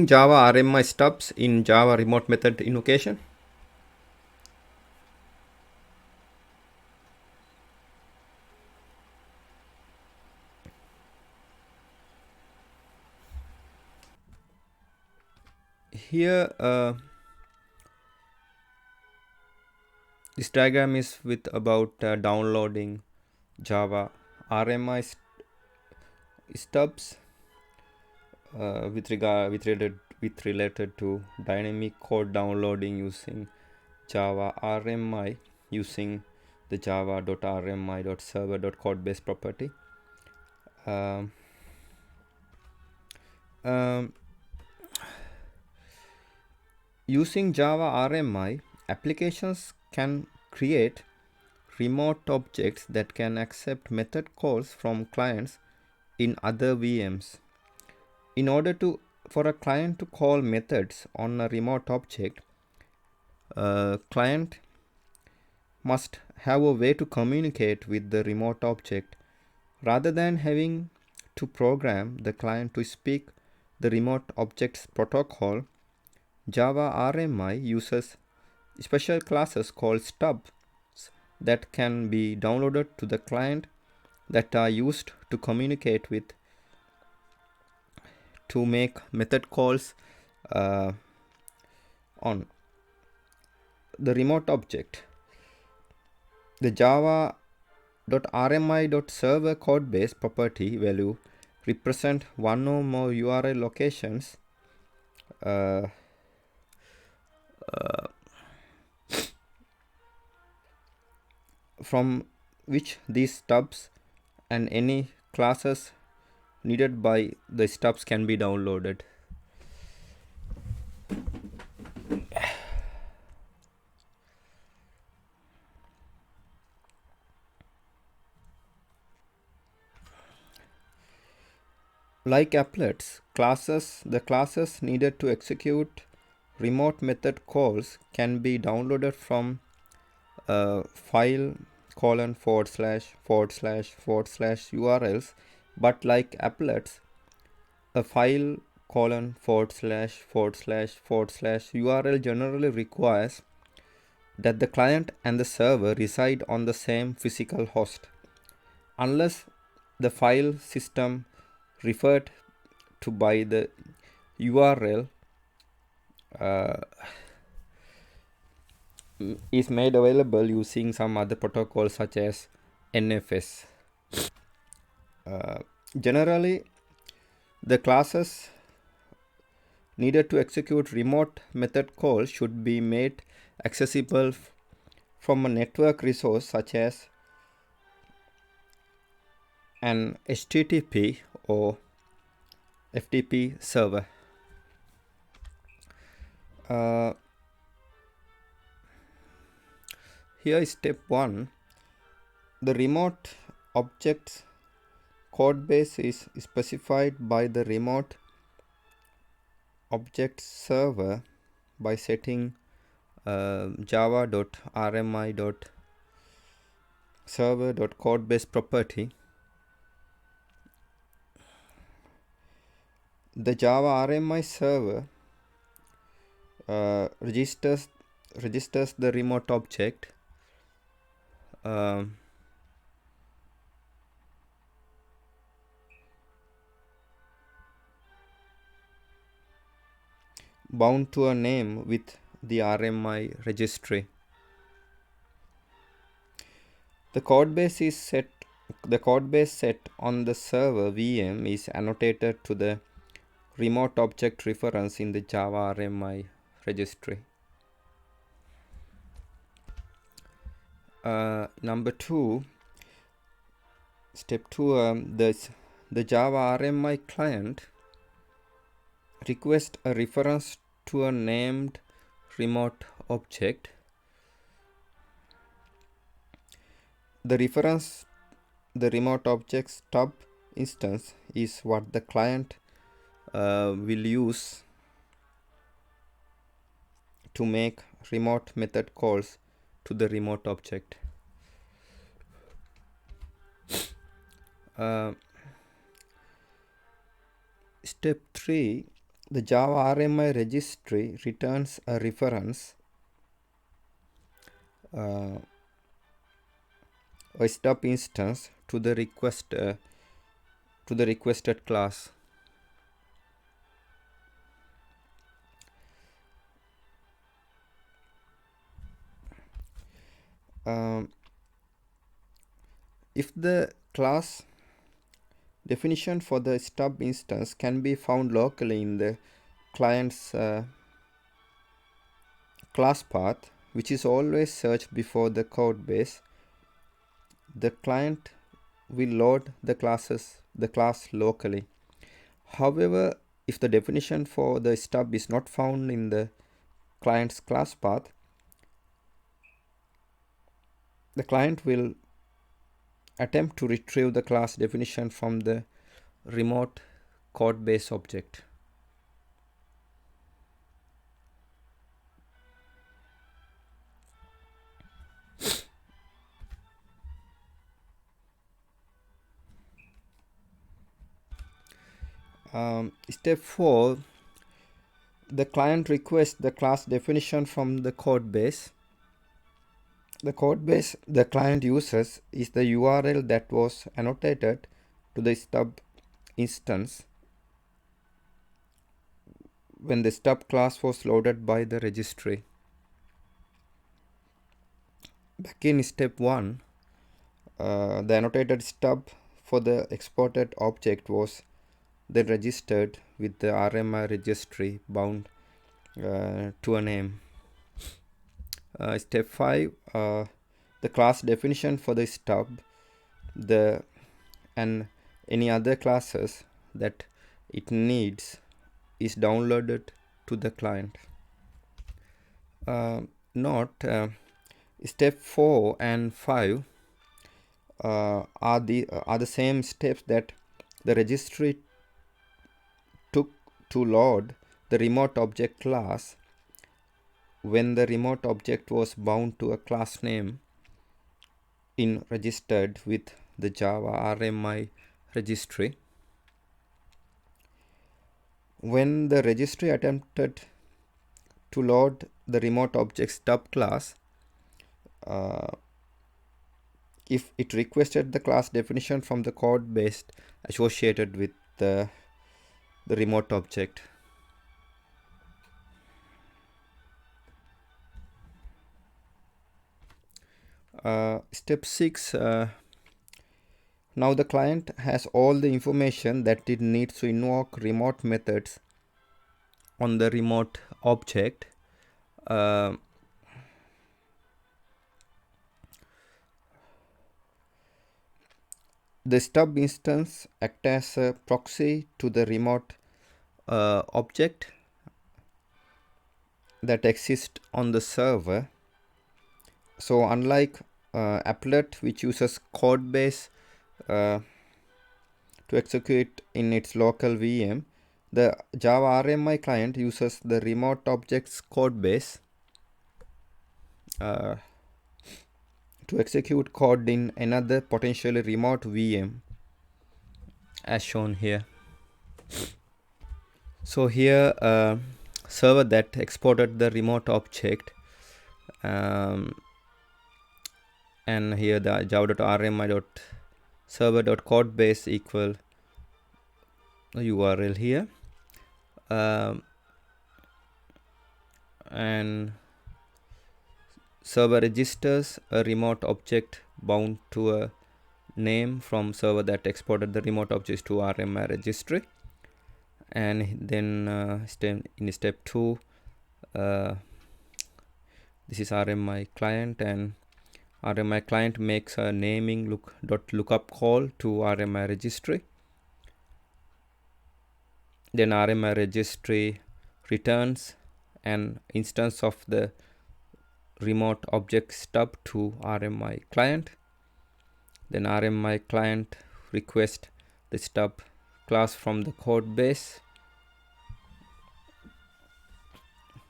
Java RMI stubs in Java remote method invocation. Here this diagram is with about downloading Java RMI stubs with related to dynamic code downloading using Java RMI using the java.rmi.server.codebase property. Using Java RMI, applications can create remote objects that can accept method calls from clients in other VMs. In order for a client to call methods on a remote object, a client must have a way to communicate with the remote object rather than having to program the client to speak the remote object's protocol. Java RMI uses special classes called stubs that can be downloaded to the client that are used to communicate with to make method calls on the remote object. The java.rmi.server codebase property value represent one or more URL locations from which these stubs and any classes needed by the stubs can be downloaded. Like applets, the classes needed to execute remote method calls can be downloaded from file :////URLs, but like applets, a file :////URL generally requires that the client and the server reside on the same physical host, unless the file system referred to by the URL is made available using some other protocol such as NFS. Generally, the classes needed to execute remote method calls should be made accessible from a network resource such as an HTTP or FTP server. Here is step 1. The remote object's code base is specified by the remote object server by setting java.rmi.server.codebase property. The Java RMI server registers the remote object bound to a name with the RMI registry. The codebase set on the server VM is annotated to the remote object reference in the Java RMI registry. Number 2, step 2, the Java RMI client requests a reference to a named remote object. The reference, the remote object stub instance, is what the client will use to make remote method calls to the remote object. Step 3, the Java RMI registry returns a reference, a stub instance to the requested class. If the class definition for the stub instance can be found locally in the client's class path, which is always searched before the code base, the client will load the class locally. However, if the definition for the stub is not found in the client's class path, the client will attempt to retrieve the class definition from the remote code base object. Step 4, the client requests the class definition from the code base. The code base the client uses is the URL that was annotated to the stub instance when the stub class was loaded by the registry. Back in step 1, the annotated stub for the exported object was then registered with the RMI registry bound to a name. Step 5, the class definition for the stub and any other classes that it needs is downloaded to the client. Note, step 4 and 5 are the same steps that the registry took to load the remote object class when the remote object was bound to a class name registered with the Java RMI registry. When the registry attempted to load the remote object stub class, if it requested the class definition from the code base associated with the remote object. Step 6, now the client has all the information that it needs to invoke remote methods on the remote object. The stub instance acts as a proxy to the remote object that exists on the server. So unlike applet, which uses code base to execute in its local VM, the Java RMI client uses the remote object's code base to execute code in another potentially remote VM, as shown here. So here, server that exported the remote object, and here the java.rmi.server.codebase equal the URL here, and server registers a remote object bound to a name from server that exported the remote objects to RMI registry. And then in step 2, this is RMI client, and RMI client makes a naming lookup call to RMI registry. Then RMI registry returns an instance of the remote object stub to RMI client. Then RMI client requests the stub class from the code base.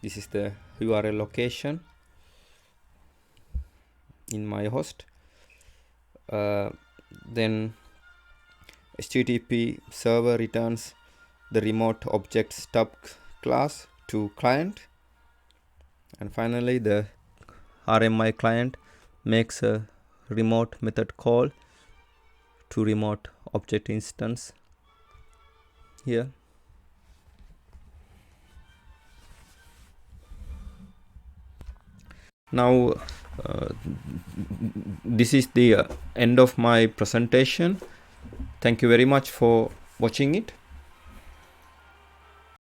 This is the URL location in my host. Then HTTP server returns the remote object stub class to client, and finally the RMI client makes a remote method call to remote object instance here. Now this is the end of my presentation. Thank you very much for watching it.